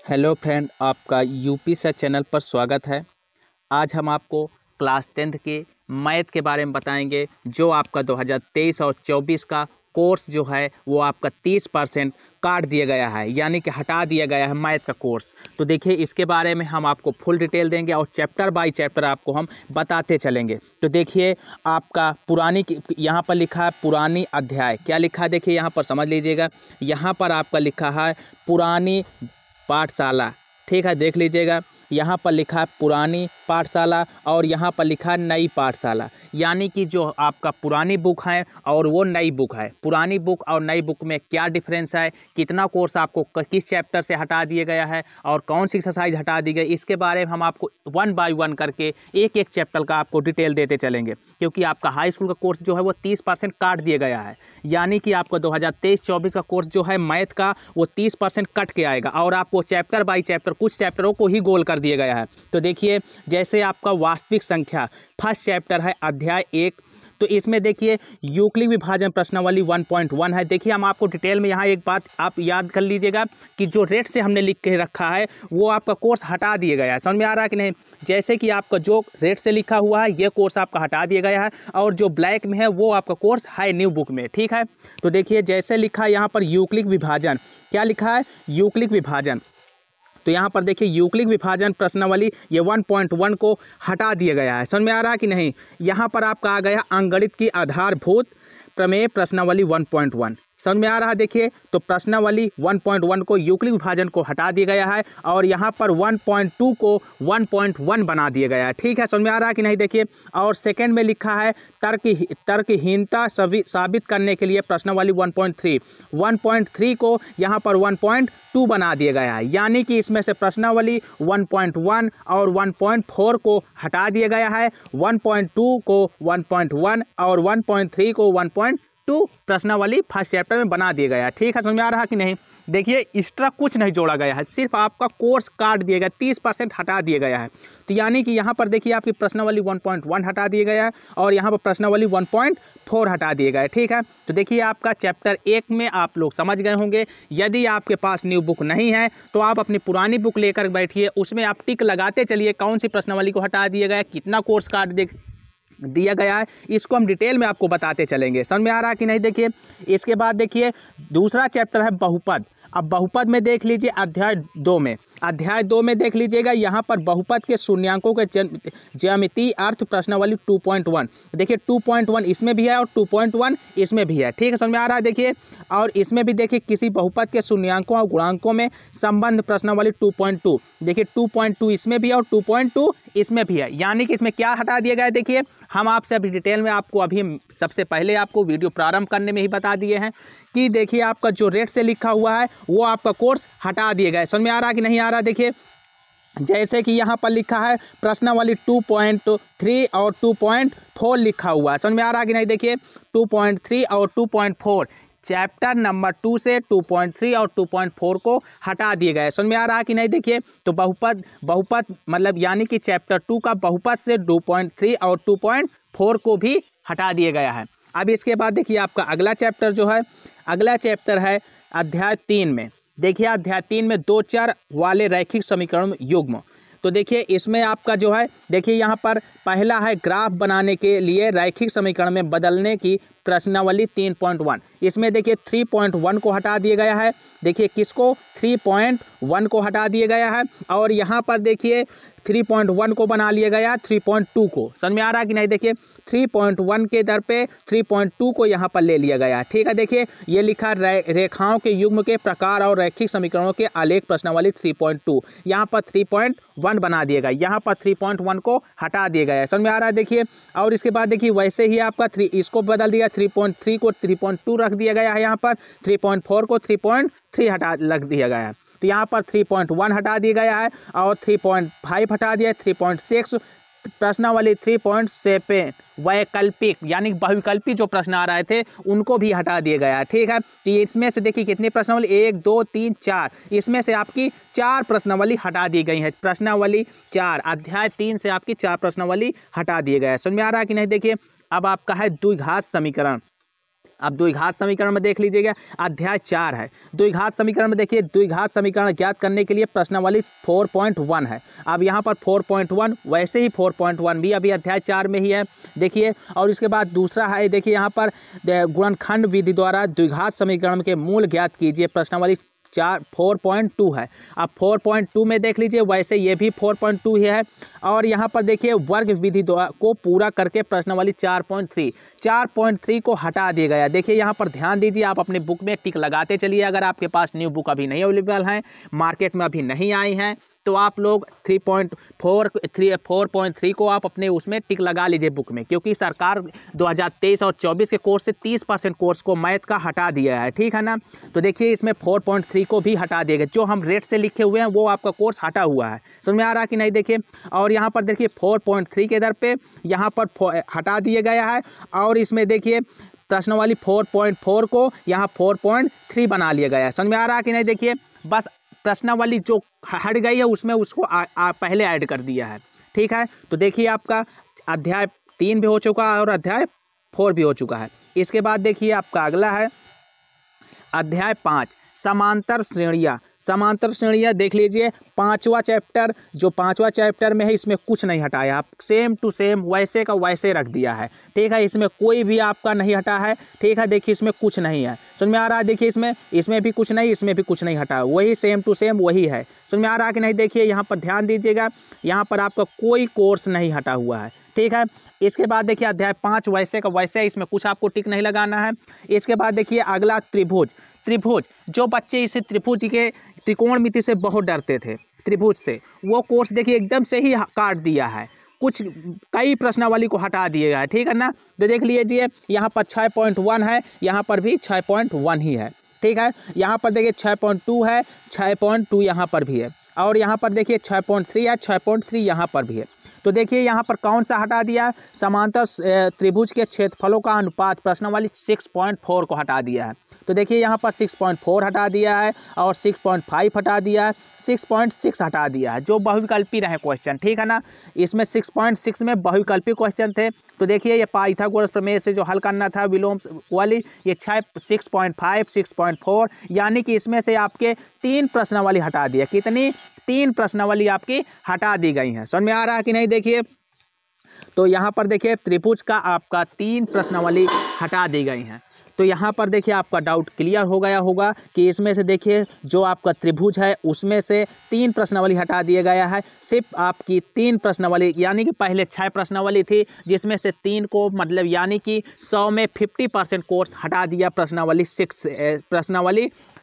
Hello friend, आपका UP से channel पर स्वागत है। आज हम आपको क्लास 10th के मैथ के बारे में बताएंगे, जो आपका 2023 और 24 का कोर्स जो है वो आपका 30% काट दिया गया है, यानी कि हटा दिया गया है मैथ का कोर्स। तो देखिए, इसके बारे में हम आपको फुल डिटेल देंगे और चैप्टर बाय चैप्टर आपको हम बताते चलेंगे। तो देखिए, आपका यहाँ पर लिखा है पुरानी अध्याय। क्या लिखा है देखिए, यहाँ पर समझ लीजिएगा। यहाँ पर आपका लिखा है पुरानी पाठशाला, ठीक है, देख लीजिएगा। यहाँ पर लिखा है पुरानी पाठशाला और यहाँ पर लिखा है नई पाठशाला, यानी कि जो आपका पुरानी बुक है और वो नई बुक है। पुरानी बुक और नई बुक में क्या डिफरेंस है, कितना कोर्स आपको किस चैप्टर से हटा दिया गया है और कौन सी एक्सरसाइज हटा दी गई, इसके बारे में हम आपको 1 बाय 1 करके एक एक चैप्टर का आपको डिटेल देते चलेंगे। क्योंकि आपका हाई स्कूल का कोर्स जो है वो 30% काट दिया गया है, यानी कि आपका 2023-24 का कोर्स जो है मैथ का वो 30% कट के आएगा और आपको चैप्टर बाय चैप्टर कुछ चैप्टरों को ही गोल कर दिया गया है। तो देखिए, जैसे आपका वास्तविक संख्या फर्स्ट चैप्टर है अध्याय 1, तो इसमें देखिए यूक्लिड विभाजन प्रश्नावली 1.1 है। देखिए, हम आपको डिटेल में यहाँ एक बात आप याद कर लीजिएगा कि जो रेट से हमने लिख के रखा है वो आपका कोर्स हटा दिया गया है। समझ में आ रहा है कि नहीं? जैसे कि आपका जो रेट से लिखा हुआ है ये कोर्स आपका हटा दिया गया है और जो ब्लैक में है वो आपका कोर्स है न्यू बुक में, ठीक है। तो देखिए, जैसे लिखा है यहाँ पर यूक्लिड विभाजन, क्या लिखा है? यूक्लिड विभाजन। तो यहाँ पर देखिए, यूक्लिड विभाजन प्रश्नावली ये 1.1 को हटा दिया गया है। समझ में आ रहा है कि नहीं? यहाँ पर आपका आ गया अंकगणित की आधारभूत प्रमेय प्रश्नावली 1.1। समझ में आ रहा है? देखिए, तो प्रश्नावली 1.1 को यूक्लिड विभाजन को हटा दिया गया है और यहाँ पर 1.2 को 1.1 बना दिया गया है, ठीक है। समझ में आ रहा है कि नहीं? देखिए, और सेकंड में लिखा है तर्कहीनता साबित करने के लिए प्रश्नावली 1.3 को यहाँ पर 1.2 बना दिया गया है, यानी कि इसमें से प्रश्नावली 1.1 और 1.4 को हटा दिया गया है। 1.2 को 1.1 और 1.3 को 1.2 प्रश्नावली फर्स्ट चैप्टर में बना दिया गया है, ठीक है। समझ में आ रहा कि नहीं? देखिए, एक्स्ट्रा कुछ नहीं जोड़ा गया है, सिर्फ आपका कोर्स काट दिया गया, 30% हटा दिया गया है। तो यानी कि यहाँ पर देखिए, आपकी प्रश्नावली 1.1 हटा दिया गया है और यहाँ पर प्रश्नावली 1.4 हटा दिया गया है, ठीक है। तो देखिए, आपका चैप्टर 1 में आप लोग समझ गए होंगे। यदि आपके पास न्यू बुक नहीं है तो आप अपनी पुरानी बुक लेकर बैठिए, उसमें आप टिक लगाते चलिए कौन सी प्रश्नावली को हटा दिया गया, कितना कोर्स काट दिया गया है, इसको हम डिटेल में आपको बताते चलेंगे। समझ में आ रहा है कि नहीं? देखिए, इसके बाद देखिए दूसरा चैप्टर है बहुपद। अब बहुपद में देख लीजिए अध्याय 2 में देख लीजिएगा, यहाँ पर बहुपद के शून्यांकों के ज्यामितीय अर्थ प्रश्नावली 2.1। देखिए, 2.1 इसमें भी है और 2.1 इसमें भी है, ठीक है। समझ में आ रहा है? देखिए, और इसमें भी देखिए किसी बहुपद के शून्यांकों और गुणांकों में संबंध प्रश्नावली 2.2। देखिए, 2.2 इसमें भी है और 2.2 इसमें भी है, यानी कि इसमें क्या हटा दिया गया है। देखिए, हम आपसे अभी डिटेल में आपको अभी सबसे पहले आपको वीडियो प्रारंभ करने में ही बता दिए हैं कि देखिए, आपका जो रेट से लिखा हुआ है वो आपका कोर्स हटा दिया गया है। समझ में आ रहा है कि नहीं आ रहा? देखिए, जैसे कि यहाँ पर लिखा है प्रश्नावली 2.3 और 2.4 लिखा हुआ है। समझ में आ रहा है कि नहीं? देखिए, 2.3 और 2.4 चैप्टर नंबर 2 से 2.3 और 2.4 को हटा दिए गए। समझ में आ रहा है कि नहीं? देखिए, तो बहुपद मतलब यानी कि चैप्टर 2 का बहुपद से 2.3 और 2.4 को भी हटा दिया गया है। अब इसके बाद देखिए, आपका अगला चैप्टर जो है, अगला चैप्टर है अध्याय 3 में। देखिए, अध्याय 3 में 2 चर वाले रैखिक समीकरण युग्म। तो देखिए, इसमें आपका जो है, देखिए यहाँ पर पहला है ग्राफ बनाने के लिए रैखिक समीकरण में बदलने की प्रश्नावली 3.1। इसमें देखिए 3.1 को हटा दिया गया है। देखिए, किसको? 3.1 को हटा दिया गया है और यहाँ पर देखिए 3.1 को बना लिया गया 3.2 को। समझ में आ रहा है कि नहीं? देखिए, 3.1 के दर पे 3.2 को यहाँ पर ले लिया गया, ठीक है। देखिए, ये लिखा रेखाओं के युग्म के प्रकार और रैखिक समीकरणों के आलेख प्रश्नावली 3.2। यहाँ पर 3.1 बना दिया गया, यहाँ पर 3.1 को हटा दिया गया है। समझ में आ रहा है? देखिए, और इसके बाद देखिए वैसे ही आपका इसको बदल दिया, 3.3 को 3.2 रख दिया गया है, यहाँ पर 3.4 को 3.3 हटा लग दिया गया है। तो यहाँ पर 3.1 हटा दिया गया है और 3.5 हटा दिया, 3.6 प्रश्नावली 3.7 वैकल्पिक यानी बहुविकल्पी जो प्रश्न आ रहे थे उनको भी हटा दिया गया है, ठीक है। तो इसमें से देखिए कितनी प्रश्नावली, 1 2 3 4, इसमें से आपकी 4 प्रश्नावली हटा दी गई है। प्रश्नावली 4 अध्याय 3 से आपकी 4 प्रश्नावली हटा दिए गए हैं। समझ में आ रहा है कि नहीं? देखिए, अब आपका है द्विघात समीकरण। अब द्विघात समीकरण में देख लीजिएगा, अध्याय 4 है। द्विघात समीकरण में देखिए, द्विघात समीकरण ज्ञात करने के लिए प्रश्नावली 4.1 है। अब यहाँ पर 4.1 वैसे ही 4.1 भी अभी अध्याय 4 में ही है, देखिए। और इसके बाद दूसरा है, देखिए यहाँ पर गुणनखंड विधि द्वारा द्विघात समीकरण के मूल ज्ञात कीजिए, प्रश्नावली 4.2 है। अब 4.2 में देख लीजिए, वैसे ये भी 4.2 ही है। और यहाँ पर देखिए वर्ग विधि को पूरा करके प्रश्नावली 4.3 को हटा दिया गया। देखिए यहाँ पर ध्यान दीजिए, आप अपने बुक में टिक लगाते चलिए। अगर आपके पास न्यू बुक अभी नहीं अवेलेबल है, मार्केट में अभी नहीं आई हैं, तो आप लोग 4.3 को आप अपने उसमें टिक लगा लीजिए बुक में, क्योंकि सरकार 2023 और 24 के कोर्स से 30% कोर्स को मैथ का हटा दिया है, ठीक है ना। तो देखिए इसमें 4.3 को भी हटा दिया गया, जो हम रेट से लिखे हुए हैं वो आपका कोर्स हटा हुआ है। समझ में आ रहा है कि नहीं, देखिए। और यहाँ पर देखिए 4.3 के दर पे यहाँ पर हटा दिया गया है। और इसमें देखिए प्रश्नावली 4.4 को यहाँ 4.3 बना लिया गया है। समझ में आ रहा है कि नहीं, देखिए। बस प्रश्नावली जो हट गई है उसमें उसको पहले ऐड कर दिया है, ठीक है। तो देखिए आपका अध्याय 3 भी हो चुका है और अध्याय 4 भी हो चुका है। इसके बाद देखिए आपका अगला है अध्याय 5, समांतर श्रेणियाँ। समांतर श्रेणियाँ देख लीजिए, 5वां चैप्टर, जो 5वां चैप्टर में है इसमें कुछ नहीं हटाया, आप सेम टू सेम वैसे का वैसे रख दिया है, ठीक है। इसमें कोई भी आपका नहीं हटा है, ठीक है। देखिए इसमें कुछ नहीं है, समझ में आ रहा है। देखिए इसमें भी कुछ नहीं, इसमें भी कुछ नहीं हटा, वही सेम टू सेम वही है। समझ में आ रहा है कि नहीं, देखिए यहाँ पर ध्यान दीजिएगा, यहाँ पर आपका कोई कोर्स नहीं हटा हुआ है, ठीक है। इसके बाद देखिए अध्याय 5 वैसे का वैसे है, इसमें कुछ आपको टिक नहीं लगाना है। इसके बाद देखिए अगला त्रिभुज, जो बच्चे इसे त्रिभुज के त्रिकोणमिति से बहुत डरते थे, त्रिभुज से, वो कोर्स देखिए एकदम से ही काट दिया है, कुछ कई प्रश्नावली को हटा दिएगा है, ठीक है ना। तो देख लीजिए यहाँ पर 6.1 है, यहाँ पर भी 6.1 ही है, ठीक है। यहाँ पर देखिए 6.2 है, 6.2 यहाँ पर भी है। और यहाँ पर देखिए 6.3 है, 6.3 यहाँ पर भी है। तो देखिए यहाँ पर कौन सा हटा दिया, समांतर त्रिभुज के क्षेत्रफलों का अनुपात, प्रश्नावली 6.4 को हटा दिया है। तो देखिए यहाँ पर 6.4 हटा दिया है और 6.5 हटा दिया है, 6.6 हटा दिया है, जो बहुविकल्पी रहे क्वेश्चन, ठीक है ना। इसमें 6.6 में बहुविकल्पी क्वेश्चन थे। तो देखिए ये पाइथागोरस प्रमेय से जो हल करना था विलोम वाली, ये 6.5, 6.4, यानी कि इसमें से आपके 3 प्रश्नावली हटा दिया। कितनी? 3 प्रश्नावली आपकी हटा दी गई हैं। समझ में आ रहा है कि नहीं, देखिए। तो यहाँ पर देखिए त्रिभुज का आपका 3 प्रश्नावली हटा दी गई हैं। तो यहाँ पर देखिए आपका डाउट क्लियर हो गया होगा कि इसमें से देखिए जो आपका त्रिभुज है उसमें से 3 प्रश्नावली हटा दिया गया है। सिर्फ आपकी 3 प्रश्नावली, यानी कि पहले 6 प्रश्नावली थी, जिसमें से 3 को मतलब यानी कि 100 में 50% कोर्स हटा दिया प्रश्नावली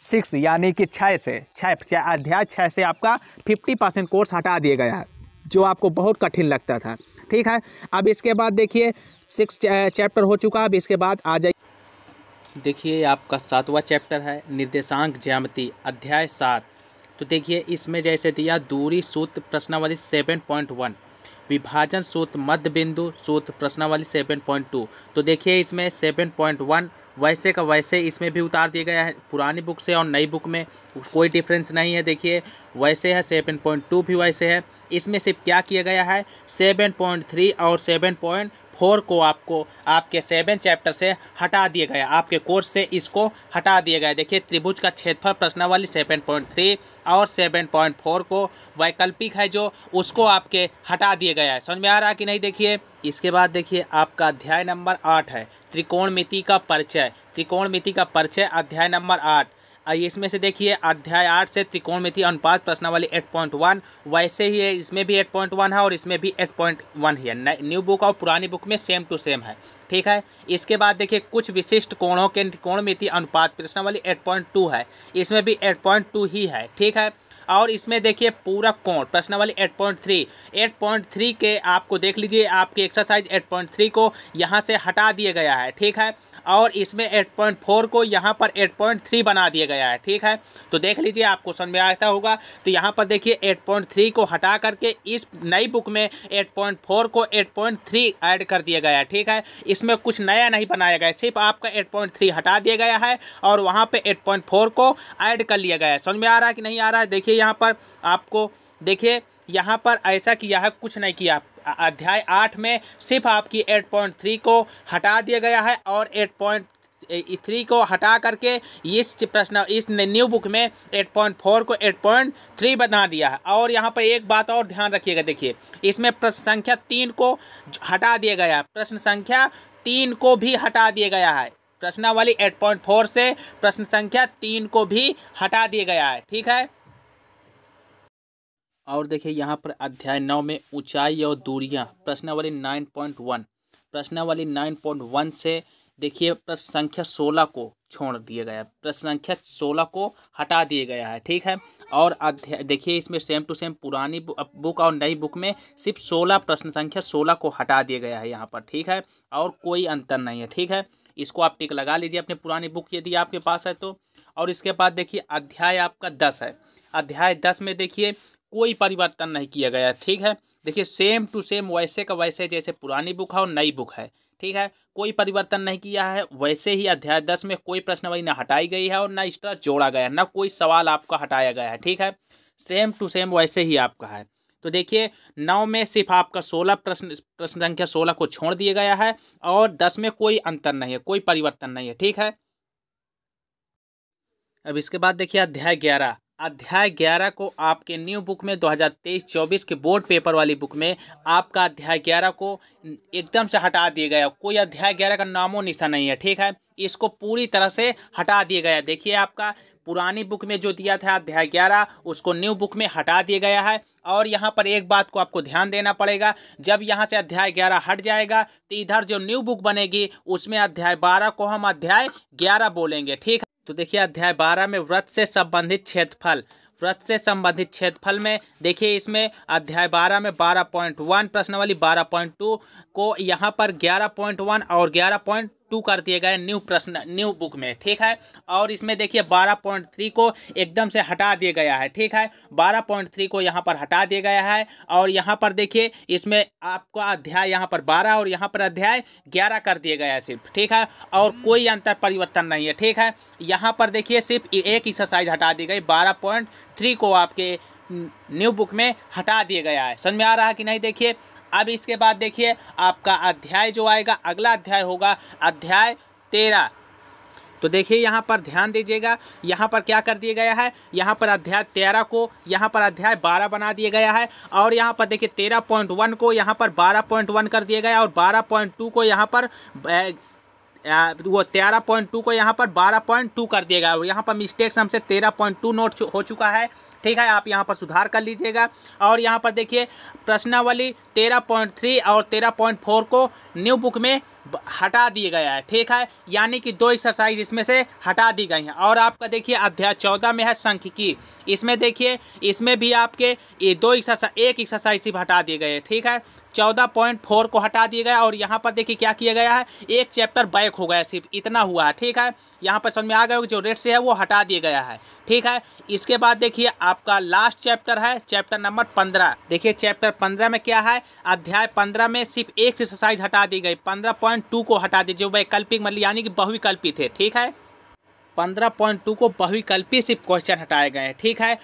6 यानी कि 6 अध्याय 6 से आपका 50% कोर्स हटा दिया गया है, जो आपको बहुत कठिन लगता था, ठीक है। अब इसके बाद देखिए 6 चैप्टर हो चुका है। अब इसके बाद आ जाइए, देखिए आपका 7वां चैप्टर है निर्देशांक ज्यामिति, अध्याय 7। तो देखिए इसमें जैसे दिया दूरी सूत्र प्रश्नावली 7.1, विभाजन सूत्र मध्य बिंदु सूत्र प्रश्नावली 7.2। तो देखिए इसमें 7.1 वैसे का वैसे इसमें भी उतार दिया गया है, पुरानी बुक से और नई बुक में कोई डिफरेंस नहीं है। देखिए वैसे है, 7.2 भी वैसे है। इसमें सिर्फ क्या किया गया है, 7.3 और 7.4 को आपको आपके 7 चैप्टर से हटा दिया गया, आपके कोर्स से इसको हटा दिया गया। देखिए त्रिभुज का क्षेत्रफल प्रश्नावली 7.3 और 7.4 को वैकल्पिक है जो, उसको आपके हटा दिया गया है। समझ में आ रहा है कि नहीं, देखिए। इसके बाद देखिए आपका अध्याय नंबर 8 है त्रिकोणमिति का परिचय। त्रिकोणमिति का परिचय अध्याय नंबर 8। इसमें से देखिए अध्याय 8 से त्रिकोणमिति अनुपात प्रश्नावली 8.1 वैसे ही है, इसमें भी 8.1 है और इसमें भी 8.1 ही है। न्यू बुक और पुरानी बुक में सेम टू सेम है, ठीक है। इसके बाद देखिए कुछ विशिष्ट कोणों के त्रिकोणमिति अनुपात प्रश्नावली 8.2 है, इसमें भी 8.2 ही है, ठीक है। और इसमें देखिए पूरा कोण प्रश्नावली 8.3 के आपको देख लीजिए, आपकी एक्सरसाइज 8.3 को यहाँ से हटा दिया गया है, ठीक है। और इसमें 8.4 को यहाँ पर 8.3 बना दिया गया है, ठीक है। तो देख लीजिए आपको समझ में आता होगा। तो यहाँ पर देखिए 8.3 को हटा करके इस नई बुक में 8.4 को 8.3 ऐड कर दिया गया है, ठीक है। इसमें कुछ नया नहीं बनाया गया है, सिर्फ आपका 8.3 हटा दिया गया है और वहाँ पे 8.4 को ऐड कर लिया गया है। समझ में आ रहा है कि नहीं आ रहा है, देखिए यहाँ पर आपको देखिए यहाँ पर ऐसा किया है, कुछ नहीं किया। अध्याय 8 में सिर्फ आपकी 8.3 को हटा दिया गया है और 3 को हटा करके इस न्यू बुक में 8.4 को 8.3 बना दिया है। और यहाँ पर एक बात और ध्यान रखिएगा, देखिए इसमें प्रश्न संख्या 3 को हटा दिया गया है, प्रश्न संख्या 3 को भी हटा दिया गया है, प्रश्नावली 8.4 से प्रश्न संख्या 3 को भी हटा दिया गया है, ठीक है। और देखिए यहाँ पर अध्याय 9 में ऊंचाई और दूरियां, प्रश्नावली 9.1, प्रश्नावली 9.1 से देखिए प्रश्न संख्या 16 को छोड़ दिया गया है, प्रश्न संख्या 16 को हटा दिया गया है, ठीक है। और अध्याय देखिए इसमें सेम टू सेम पुरानी बुक और नई बुक में सिर्फ 16 प्रश्न संख्या 16 को हटा दिया गया है यहाँ पर, ठीक है, और कोई अंतर नहीं है, ठीक है। इसको आप टिक लगा लीजिए अपनी पुरानी बुक यदि आपके पास है तो। और इसके बाद देखिए अध्याय आपका 10 है, अध्याय 10 में देखिए कोई परिवर्तन नहीं किया गया, ठीक है। देखिए सेम टू सेम वैसे का वैसे जैसे पुरानी बुक है और नई बुक है, ठीक है, कोई परिवर्तन नहीं किया है। वैसे ही अध्याय 10 में कोई प्रश्नावली ना हटाई गई है और ना एक्स्ट्रा जोड़ा गया है, ना कोई सवाल आपका हटाया गया है, ठीक है, सेम टू सेम वैसे ही आपका है। तो देखिए 9 में सिर्फ आपका 16 प्रश्न संख्या 16 को छोड़ दिया गया है और 10 में कोई अंतर नहीं है, कोई परिवर्तन नहीं है, ठीक है। अब इसके बाद देखिए अध्याय 11, अध्याय 11 को आपके न्यू बुक में 2023-24 के बोर्ड पेपर वाली बुक में आपका अध्याय 11 को एकदम से हटा दिया गया, कोई अध्याय 11 का नामो निशान नहीं है, ठीक है, इसको पूरी तरह से हटा दिया गया। देखिए आपका पुरानी बुक में जो दिया था अध्याय 11 उसको न्यू बुक में हटा दिया गया है। और यहाँ पर एक बात को आपको ध्यान देना पड़ेगा, जब यहाँ से अध्याय 11 हट जाएगा तो इधर जो न्यू बुक बनेगी उसमें अध्याय 12 को हम अध्याय 11 बोलेंगे, ठीक है। तो देखिए अध्याय 12 में वृत्त से संबंधित क्षेत्रफल, वृत्त से संबंधित क्षेत्रफल में देखिए इसमें अध्याय 12 में 12.1 प्रश्नावली 12.2 को यहाँ पर 11.1 और 11.2 कर दिए गए न्यू बुक में, ठीक है। और इसमें देखिए 12.3 को एकदम से हटा दिया गया है, ठीक है, 12.3 को यहाँ पर हटा दिया गया है। और यहाँ पर देखिए इसमें आपको अध्याय यहाँ पर 12 और यहाँ पर अध्याय 11 कर दिया गया है सिर्फ, ठीक है, और कोई अंतर परिवर्तन नहीं है, ठीक है। यहाँ पर देखिए सिर्फ एक एक्सरसाइज हटा दी गई, 12.3 को आपके न्यू बुक में हटा दिया गया है। समझ में आ रहा है कि नहीं? देखिए अब इसके बाद देखिए आपका अध्याय जो आएगा, अगला अध्याय होगा अध्याय 13। तो देखिए यहाँ पर ध्यान दीजिएगा, यहाँ पर क्या कर दिया गया है, यहाँ पर अध्याय 13 को यहाँ पर अध्याय 12 बना दिया गया है। और यहाँ पर देखिए 13.1 को यहाँ पर 12.1 कर दिया गया और 12.2 को यहाँ पर वो 13.2 को यहाँ पर 12.2 कर दिया गया। और यहाँ पर मिस्टेक्स हमसे 13.2 नोट हो चुका है, ठीक है, आप यहाँ पर सुधार कर लीजिएगा। और यहाँ पर देखिए प्रश्नावली 13.3 और 13.4 को न्यू बुक में हटा दिया गया है, ठीक है, यानी कि 2 एक्सरसाइज इसमें से हटा दी गई हैं। और आपका देखिए अध्याय 14 में है सांख्यिकी, इसमें देखिए इसमें भी आपके ये 2 एक्सरसाइज, एक एक्सरसाइज सिर्फ हटा दिए गए, ठीक है, 14.4 को हटा दिया गया। और यहाँ पर देखिए क्या किया गया है, एक चैप्टर बैक हो गया, सिर्फ इतना हुआ है, ठीक है, यहाँ पर समझ में आ गया जो रेड से है वो हटा दिया गया है, ठीक है। इसके बाद देखिए आपका लास्ट चैप्टर है चैप्टर नंबर 15। देखिए चैप्टर 15 में क्या है, अध्याय 15 में सिर्फ एक एक्सरसाइज हटा दी गई, 15.2 को हटा दी, जो वैकल्पिक मतलब यानी कि बहुविकल्पी थे, ठीक है, 15.2 को बहुविकल्पी सिर्फ क्वेश्चन हटाए गए हैं, ठीक है।